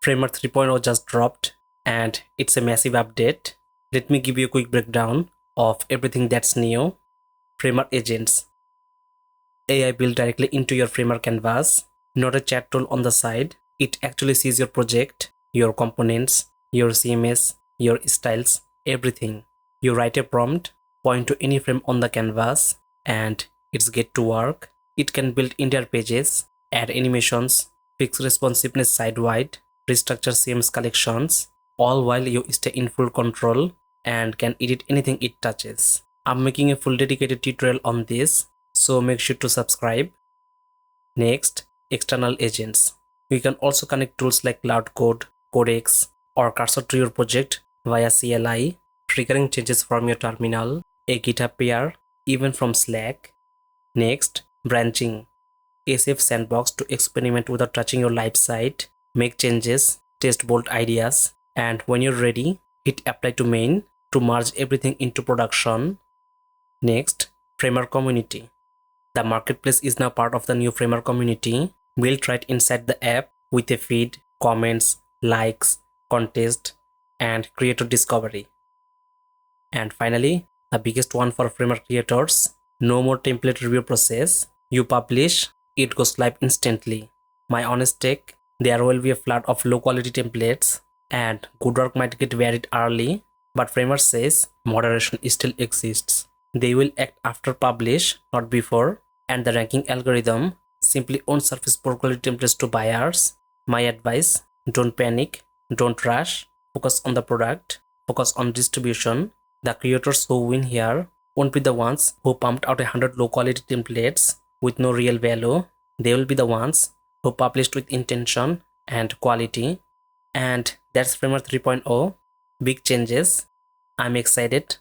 Framework 3.0 just dropped and it's a massive update. Let me give you a quick breakdown of everything that's new. Framework agents. AI built directly into your Framework canvas, not a chat tool on the side. It actually sees your project, your components, your CMS, your styles, everything. You write a prompt, point to any frame on the canvas, and it's get to work. It can build entire pages, add animations, fix responsiveness side-wide, restructure CMS collections, all while you stay in full control and can edit anything it touches. I'm making a full dedicated tutorial on this, so make sure to subscribe. Next, external agents. You can also connect tools like Cloud Code, Codex, or Cursor to your project via CLI, triggering changes from your terminal, a GitHub PR, even from Slack. Next, branching. A safe sandbox to experiment without touching your live site, make changes, test bold ideas, and when you're ready, hit apply to main to merge everything into production. Next, Framework community. The marketplace is now part of the new Framework community, built right inside the app with a feed, comments, likes, contest, and creator discovery. And finally, the biggest one for Framework creators, no more template review process. You publish, it goes live instantly. My honest take, there will be a flood of low quality templates and good work might get buried early, but Framework says moderation still exists. They will act after publish, not before, and the ranking algorithm simply won't surface poor quality templates to buyers. My advice, don't panic, don't rush, focus on the product, focus on distribution. The creators who win here won't be the ones who pumped out 100 low quality templates with no real value. They will be the ones who published with intention and quality. And that's Framework 3.0. Big changes. I'm excited.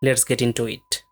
Let's get into it.